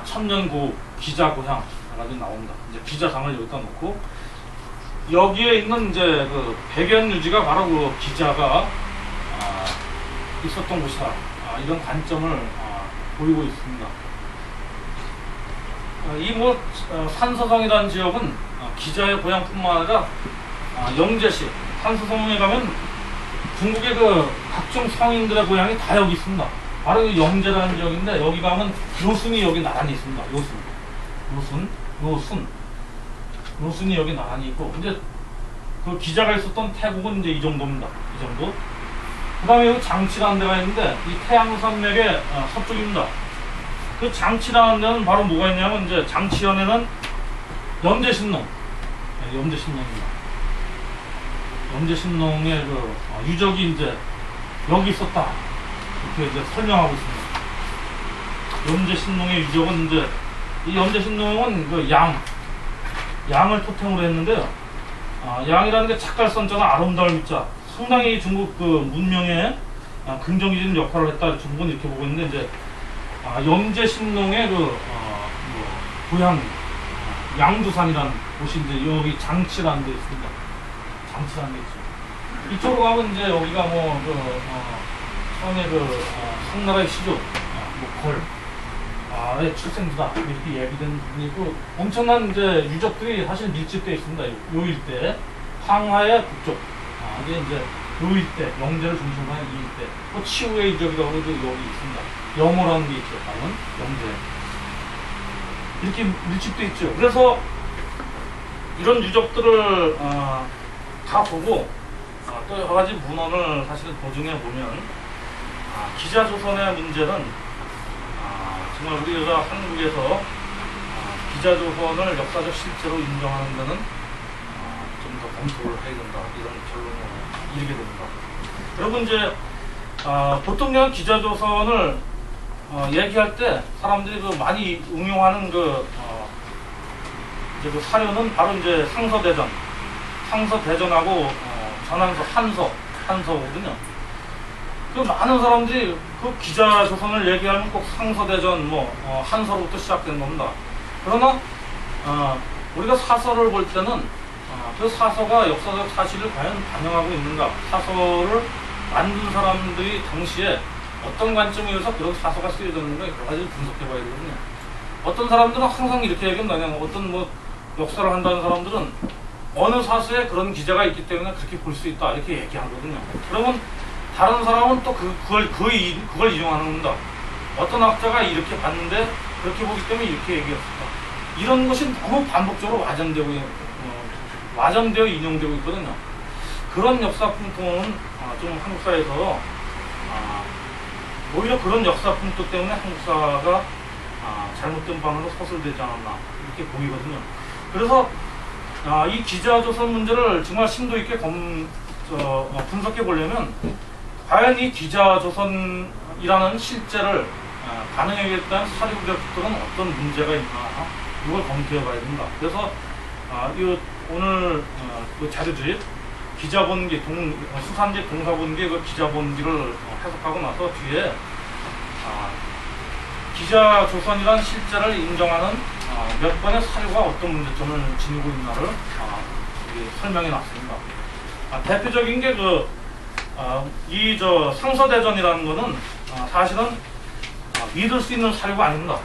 천년고 기자 고향 가지고 나옵니다. 이제 기자상을 여기다 놓고 여기에 있는 이제 그 백연 유지가 바로 그 기자가 있었던 곳이다. 이런 관점을 보이고 있습니다. 이 산서성이라는 지역은 기자의 고향뿐만 아니라 영제시 산서성에 가면 중국의 그 각종 성인들의 고향이 다 여기 있습니다. 바로 이 영제라는 지역인데 여기 가면 요순이 여기 나란히 있습니다. 요순이 여기 나란히 있고 이제 그 기자가 있었던 태국은 이제 이 정도입니다. 이 정도. 그 다음에 여기 장치라는 데가 있는데 이 태양산맥의 서쪽입니다. 그 장치라는 데는 바로 뭐가 있냐면 이제 장치현에는 염제신농, 염제신농입니다. 염제신농의 그 유적이 이제 여기 있었다 이렇게 이제 설명하고 있습니다. 염제신농의 유적은 이제 이 염제신농은 그 양을 토템으로 했는데요. 양이라는 게 착갈선자는 아름다울 밑자, 상당히 중국 그 문명에 긍정적인 역할을 했다. 중국은 이렇게 보고 있는데 이제 염제신농의 그 고향 양두산이라는 곳이 이제 여기 장치라는 데 있습니다. 장치라는 데 있죠. 이쪽으로 가면 이제 여기가 처음에 성나라의 시조 의 출생지다 이렇게 얘기된 부분이고, 엄청난 이제 유적들이 사실 밀집되어 있습니다. 요 일대 황하의 북쪽, 이게 이제 요 일대 영제를 중심으로 한 이 일대, 또 치우의 유적이라고 해도 여기 있습니다. 영어라는 게 있죠. 다른 영제 이렇게 밀집되어 있죠. 그래서 이런 유적들을 다 보고 또 여러 가지 문헌을 사실 보증해 보면 기자조선의 문제는 정말 우리가 한국에서 기자조선을 역사적 실제로 인정하는 데는 좀 더 검토를 해야 된다, 이런 결론에 이르게 됩니다. 여러분 이제 보통 그냥 기자조선을 얘기할 때 사람들이 그 많이 응용하는 이제 그 사료는 바로 이제 상서대전하고 전한서 한서거든요. 그 많은 사람들이 그 기자조선을 얘기하면 꼭 상서대전 한서로부터 시작되는 겁니다. 그러나 우리가 사서를 볼 때는 그 사서가 역사적 사실을 과연 반영하고 있는가, 사서를 만든 사람들이 당시에 어떤 관점에 의해서 그런 사서가 쓰여졌는가, 여러 가지를 분석해 봐야 되거든요. 어떤 사람들은 항상 이렇게 얘기합니다. 그냥 어떤 역사를 한다는 사람들은 어느 사서에 그런 기자가 있기 때문에 그렇게 볼 수 있다, 이렇게 얘기하거든요. 그러면 다른 사람은 또 그걸 이용하는 겁니다. 어떤 학자가 이렇게 봤는데 그렇게 보기 때문에 이렇게 얘기했었다. 이런 것이 너무 반복적으로 와전되어 인용되고 있거든요. 그런 역사 풍토는 좀 한국사에서 오히려 그런 역사 풍토 때문에 한국사가 잘못된 방향으로 서술되지 않았나, 이렇게 보이거든요. 그래서 이 기자조선 문제를 정말 심도 있게 분석해 보려면 과연 이 기자조선이라는 실제를 반영하겠다는 사료들은 어떤 문제가 있나, 이걸 검토해 봐야 된다. 그래서 오늘 그 자료집 기자본기 수산지 동사본기 그 기자본기를 해석하고 나서 뒤에 기자조선이라는 실제를 인정하는 몇 번의 사료가 어떤 문제점을 지니고 있나를 설명해 놨습니다. 대표적인 게 상서대전이라는 거는 사실은 믿을 수 있는 사료가 아닙니다.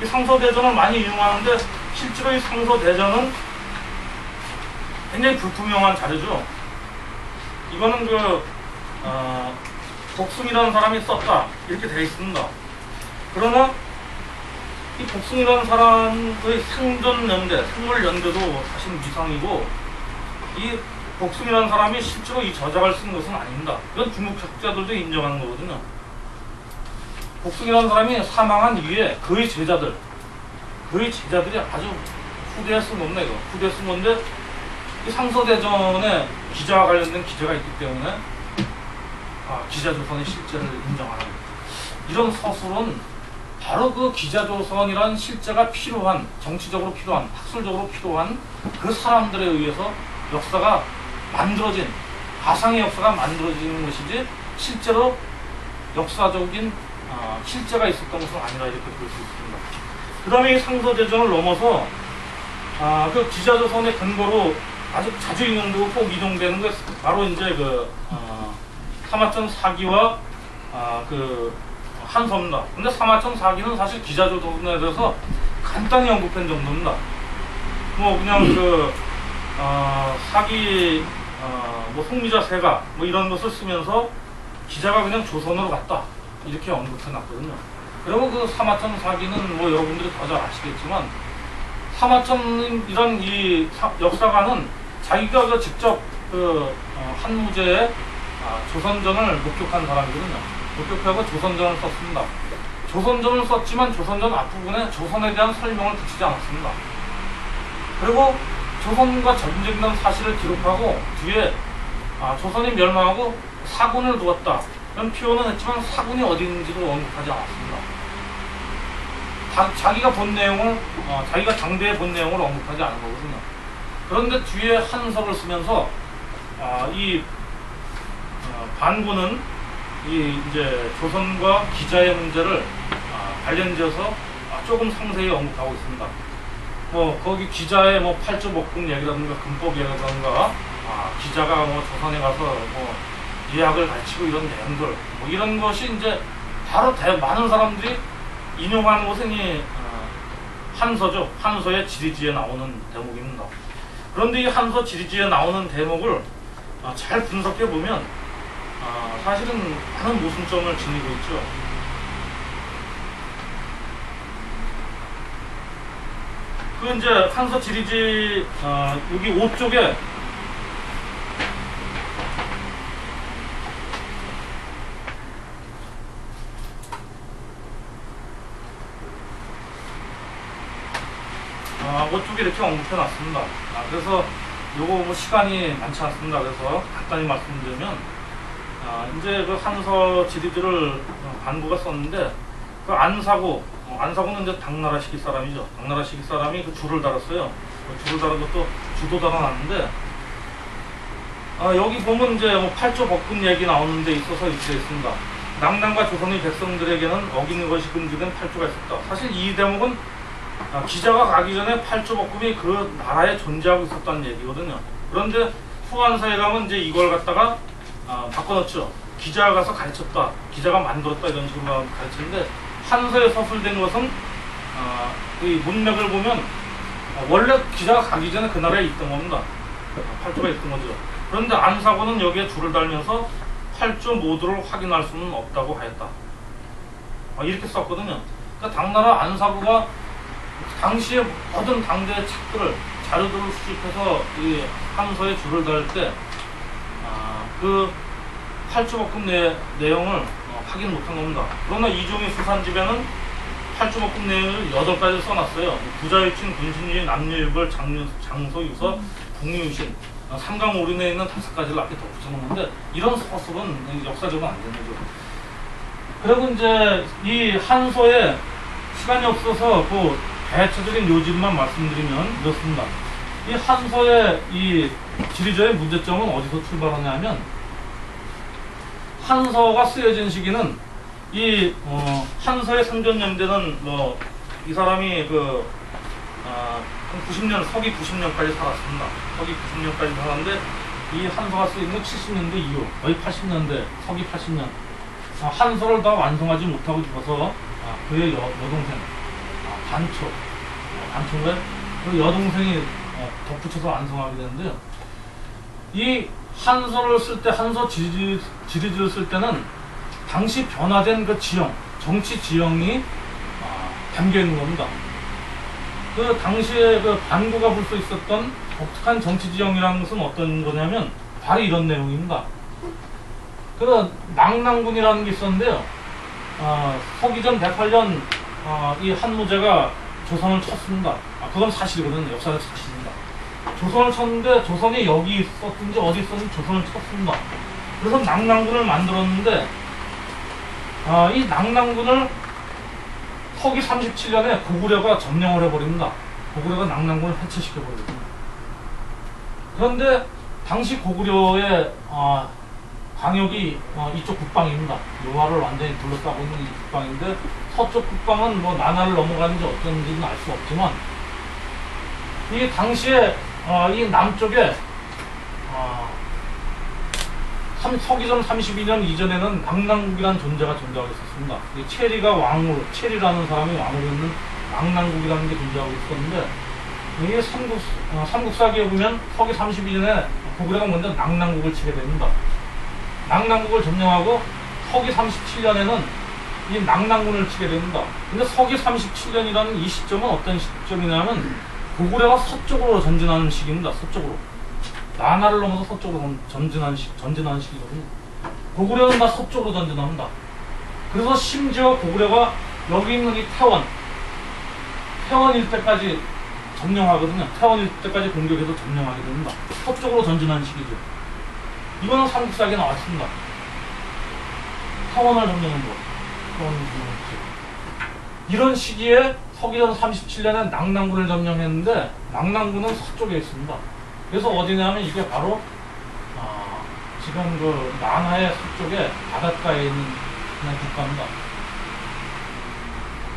이 상서대전을 많이 이용하는데 실제로 이 상서대전은 굉장히 불투명한 자료죠. 이거는 복숭이라는 사람이 썼다, 이렇게 되어 있습니다. 그러나 이 복숭이라는 사람의 생물 연대도 사실 미상이고, 이 복숭이라는 사람이 실제로 이 저작을 쓴 것은 아닙니다. 이건 중국 학자들도 인정하는 거거든요. 복숭이라는 사람이 사망한 이후에 그의 제자들이 아주 후대에 쓴 겁니다. 후대에 쓴 건데, 이 상서대전에 기자와 관련된 기자가 있기 때문에 기자조선의 실제를 인정하는, 이런 서술은 바로 그 기자조선이라는 실제가 필요한, 정치적으로 필요한, 학술적으로 필요한 그 사람들에 의해서 역사가 만들어진, 가상의 역사가 만들어지는 것이지 실제로 역사적인 실제가 있었던 것은 아니라, 이렇게 볼 수 있습니다. 그 다음에 이 상서대전을 넘어서 그 기자조선의 근거로 아주 자주 인용되고 꼭 인용되는 게 바로 이제 사마천 사기와 한서입니다. 근데 사마천 사기는 사실 기자조선에 대해서 간단히 언급한 정도입니다. 그냥 사기, 송미자 세가 이런 것을 쓰면서 기자가 그냥 조선으로 갔다, 이렇게 언급해 놨거든요. 그리고 그 사마천 사기는 여러분들이 더 잘 아시겠지만, 사마천이란 이 역사가는 자기가 직접 한무제에 조선전을 목격한 사람이거든요. 목격하고 조선전을 썼습니다. 조선전을 썼지만 조선전 앞부분에 조선에 대한 설명을 붙이지 않았습니다. 그리고 조선과 전쟁된 사실을 기록하고 뒤에 조선이 멸망하고 사군을 두었다. 그런 표현은 했지만 사군이 어디 있는지도 언급하지 않았습니다. 자기가 본 내용을, 자기가 장대에 본 내용을 언급하지 않은 거거든요. 그런데 뒤에 한서를 쓰면서 반구는 이제 조선과 기자의 문제를 관련지어서 조금 상세히 언급하고 있습니다. 거기 기자의 팔조목금 얘기라든가 금법 얘기라든가 기자가 조선에 가서 예학을 가르치고 이런 내용들 이런 것이 이제 바로 많은 사람들이 인용하는 것은 이 한서죠. 한서의 지리지에 나오는 대목입니다. 그런데 이 한서 지리지에 나오는 대목을 잘 분석해 보면 사실은 많은 모순점을 지니고 있죠. 그 이제 한서 지리지 여기 5쪽에 그쪽에 이렇게 언급해 놨습니다. 그래서 요거 시간이 많지 않습니다. 그래서 간단히 말씀드리면 이제 그 한서 지리지를 반구가 썼는데 그 안사고는 이제 당나라 시기 사람이죠. 당나라 시기 사람이 그 줄을 달았어요. 그 줄을 달은 것도 주도 달아놨는데 여기 보면 이제 팔조 법금 얘기 나오는 데 있어서 이렇게 있습니다. 낙랑과 조선의 백성들에게는 어기는 것이 금지된 팔조가 있었다. 사실 이 대목은 기자가 가기 전에 팔조법금이 그 나라에 존재하고 있었다는 얘기거든요. 그런데 후한서에 가면 이제 이걸 갖다가 바꿔놓죠. 기자가 가서 가르쳤다, 기자가 만들었다 이런 식으로 가르치는데 한서에 서술된 것은 이 문맥을 보면 원래 기자가 가기 전에 그 나라에 있던 겁니다. 팔조가 있던 거죠. 그런데 안사고는 여기에 줄을 달면서 팔조 모두를 확인할 수는 없다고 하였다. 이렇게 썼거든요. 그러니까 당나라 안사고가 당시에 모든 당대의 책들을 자료들을 수집해서 이 한서에 줄을 달 때 그 팔조법금 내용을 확인 못한 겁니다. 그러나 이종의 수산집에는 팔조법금 내용을 8가지를 써놨어요. 부자유친, 군신유의, 남녀유별, 장소, 유서, 북유신, 삼강오륜에 있는 5가지를 앞에 더 붙여놓는데 이런 서술은 역사적으로 안 되는 거죠. 그리고 이제 이 한서에 시간이 없어서 그 대체적인 요지만 말씀드리면 이렇습니다. 이 한서의 이 지리적인 문제점은 어디서 출발하냐면 한서가 쓰여진 시기는 이 한서의 상전연대는 이 사람이 한 90년 서기 90년까지 살았습니다. 서기 90년까지 살았는데 이 한서가 쓰인 건 70년대 이후 거의 80년대 서기 80년 한서를 다 완성하지 못하고 있어서 그의 여동생 단초인가요? 그 여동생이 덧붙여서 완성하게 되는데요. 이 한서를 쓸 때, 한서 지리지를 쓸 때는 당시 변화된 그 지형, 정치 지형이 담겨 있는 겁니다. 그 당시에 그 반구가 볼 수 있었던 독특한 정치 지형이라는 것은 어떤 거냐면 바로 이런 내용입니다. 그 낙랑군이라는 게 있었는데요. 서기전 108년 이 한무제가 조선을 쳤습니다. 그건 사실이거든요. 역사적 사실입니다. 조선을 쳤는데 조선이 여기 있었든지 어디 있었는지 조선을 쳤습니다. 그래서 낙랑군을 만들었는데 이 낙랑군을 서기 37년에 고구려가 점령을 해버립니다. 고구려가 낙랑군을 해체시켜버리거든요. 그런데 당시 고구려의 강역이 이쪽 국방입니다. 요하를 완전히 둘러싸고 있는 이 국방인데 서쪽 국방은 나나를 넘어가는지 어쩐지는 알 수 없지만 이 당시에 이 남쪽에 서기전 32년 이전에는 낙랑국이라는 존재가 존재하고 있었습니다. 체리라는 사람이 왕으로 있는 낙랑국이라는 게 존재하고 있었는데 이게 삼국사기에 보면 서기 32년에 고구려가 먼저 낙랑국을 치게 됩니다. 낙랑국을 점령하고 서기 37년에는 이 낙랑군을 치게 됩니다. 근데 서기 37년이라는 이 시점은 어떤 시점이냐면 고구려가 서쪽으로 전진하는 시기입니다. 서쪽으로. 나나를 넘어서 서쪽으로 전진하는 시기거든요. 고구려는 다 서쪽으로 전진합니다. 그래서 심지어 고구려가 여기 있는 이 태원 일대까지 점령하거든요. 태원 일대까지 공격해서 점령하게 됩니다. 서쪽으로 전진하는 시기죠. 이거는 삼국사기에 나왔습니다. 타원을 점령한 거. 이런 시기에 서기전 37년에 낙랑군을 점령했는데 낙랑군은 서쪽에 있습니다. 그래서 어디냐면 이게 바로 지금 그 남하의 서쪽에 바닷가에 있는 그냥 국가입니다.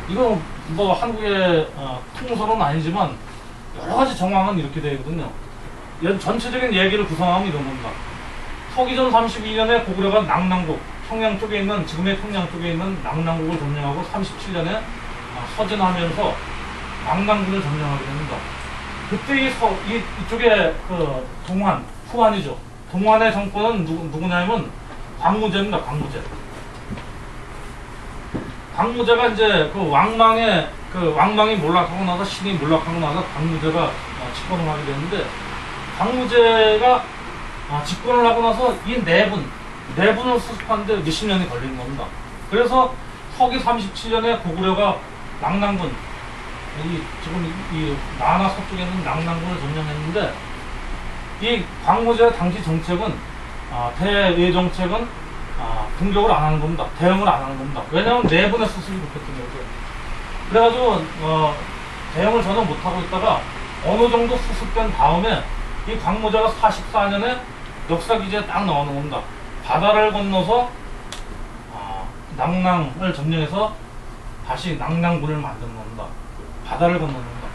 이거 뭐 한국의 통설은 아니지만 여러 가지 정황은 이렇게 되거든요. 전체적인 얘기를 구성하면 이런 겁니다. 서기전 32년에 고구려가 낙랑국, 평양 쪽에 있는, 지금의 평양 쪽에 있는 낙랑국을 점령하고 37년에 서진하면서 낙랑군을 점령하게 됩니다. 그때 이쪽에 그 동환, 후한이죠. 동환의 정권은 누구냐면 광무제입니다. 광무제가 이제 그 왕망이 몰락하고 나서, 신이 몰락하고 나서 광무제가 집권을 하게 되는데, 광무제가 집권을 하고 나서 이 내분을 수습하는데 몇십 년이 걸리는 겁니다. 그래서 서기 37년에 고구려가 낙랑군, 지금 이 남하 서쪽에 있는 낙랑군을 점령했는데, 이 광무제 당시 정책은, 대외 정책은 공격을 안 하는 겁니다. 대응을 안 하는 겁니다. 왜냐하면 내분의 수습이 급했던 거죠. 그래가지고 대응을 전혀 못하고 있다가 어느 정도 수습된 다음에 이 광무제가 44년에 역사기지에 딱 나오는 겁니다. 바다를 건너서 낙랑을 점령해서 다시 낙랑군을 만드는 겁니다. 바다를 건너는 겁니다.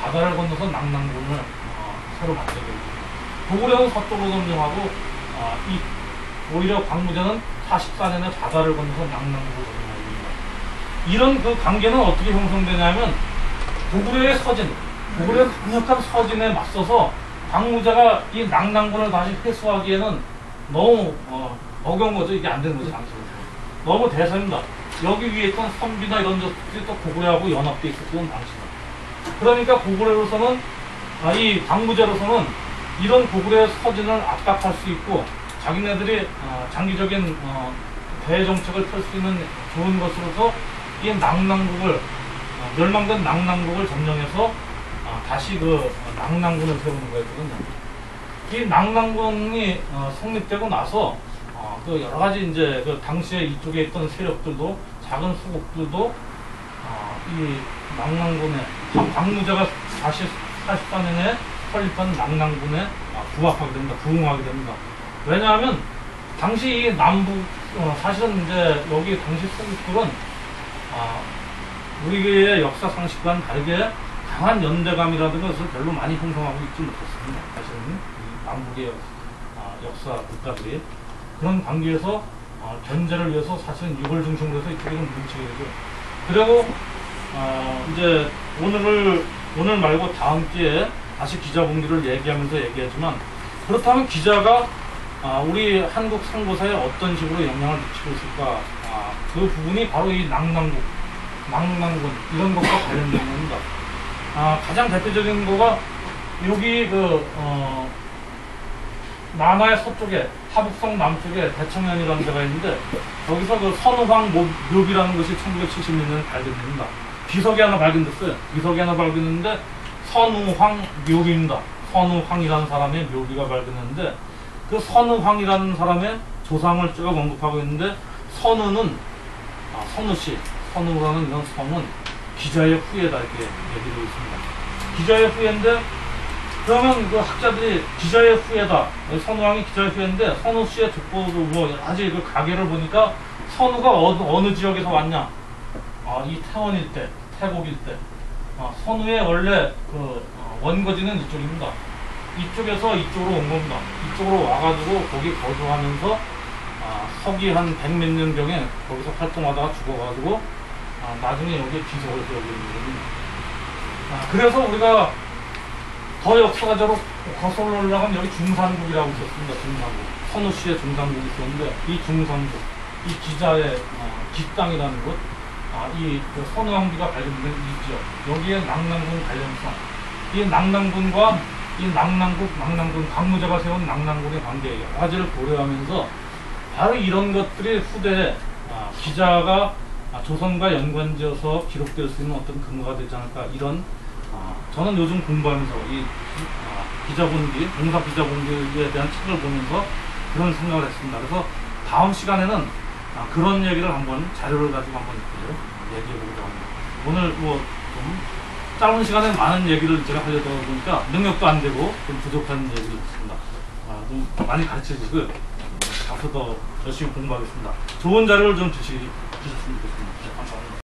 바다를 건너서 낙랑군을 새로 만들게 됩니다. 고구려는 서쪽으로 점령하고 오히려 광무제는 44년에 바다를 건너서 낙랑군을 점령하게 됩니다. 이런 그 관계는 어떻게 형성되냐면 고구려의 강력한 서진에 맞서서 광무제가 이 낙랑군을 다시 회수하기에는 너무 어려운 거죠. 이게 안 되는 거죠. 당시는 너무 대서입니다. 여기 위에 있던 선비나 이런 것들이 또 고구려하고 연합돼 있었던 당시는. 그러니까 고구려로서는 이 광무제로서는 이런 고구려의 서진을 압박할 수 있고 자기네들이 장기적인 대정책을 펼 수 있는 좋은 것으로서 이 낙랑국을 멸망된 낙랑국을 점령해서 다시 그 낙랑군을 세우는 거였거든요. 이 낙랑군이 성립되고 나서 그 여러 가지 이제 그 당시에 이쪽에 있던 세력들도 작은 수국들도 이 낙랑군에 광무제가 다시 44년에 설립한 낙랑군에 부응하게 됩니다. 왜냐하면 당시 이 남북 사실은 이제 여기 당시 수국들은 우리의 역사 상식과는 다르게 강한 연대감이라든가 것을 별로 많이 형성하고 있지 못했습니다. 사실은 이 남북의 역사 국가들이 그런 관계에서 견제를 위해서 사실은 이걸 중심으로 해서 이쪽에 좀 뭉치게 되죠. 그리고 이제 오늘 말고 다음 기회에 다시 기자 봉기를 얘기하지만 그렇다면 기자가 우리 한국 상고사에 어떤 식으로 영향을 미치고 있을까? 그 부분이 바로 이 낙랑군 이런 것과 관련된 겁니다. 가장 대표적인 거가 여기 남하의 서쪽에 하북성 남쪽에 대청현이라는 데가 있는데 여기서 그 선우황 묘비라는 것이 1970년에 발견됩니다. 비석이 하나 발견됐는데 선우황 묘비입니다. 선우황이라는 사람의 묘비가 발견했는데 그 선우황이라는 사람의 조상을 쭉 언급하고 있는데 선우라는 이런 성은 기자의 후예다 이렇게 얘기되고 있습니다. 기자의 후예인데 그러면 그 학자들이 기자의 후예다. 선우왕이 기자의 후예인데 선우 씨의 족보도 뭐 여러 가지 그 가계를 보니까 선우가 어느 지역에서 왔냐? 이 태원일 때, 태곡일 때. 선우의 원래 그 원거지는 이쪽입니다. 이쪽에서 이쪽으로 온 겁니다. 이쪽으로 와가지고 거기 거주하면서 서기 한 100몇 년경에 거기서 활동하다가 죽어가지고 나중에 여기에 비석을 세우게 된 겁니다. 그래서 우리가 더 역사적으로 거슬러 올라가면 여기 중산국이라고 있었습니다. 중산국. 선우 씨의 중산국이 있었는데 이 중산국, 이 기자의 기땅이라는 곳, 이 선우왕비가 발견된 이 지역, 여기에 낙랑군 관련성, 이 낙랑군과 이 낙랑군 광무제가 세운 낙랑군의 관계 여러 가지를 고려하면서 바로 이런 것들이 후대에 기자가 조선과 연관지어서 기록될 수 있는 어떤 근거가 되지 않을까 이런 저는 요즘 공부하면서 이 기자본기, 공사 기자본기에 대한 책을 보면서 그런 생각을 했습니다. 그래서 다음 시간에는 그런 얘기를 한번 자료를 가지고 한번 얘기해 보기로 합니다. 오늘 뭐 좀 짧은 시간에 많은 얘기를 제가 하려다 보니까 능력도 안 되고 좀 부족한 얘기를 했습니다. 좀 많이 가르쳐 주시고요. 앞으로 더 열심히 공부하겠습니다. 좋은 자료를 좀 주셨으면 좋겠습니다. 네, 감사합니다.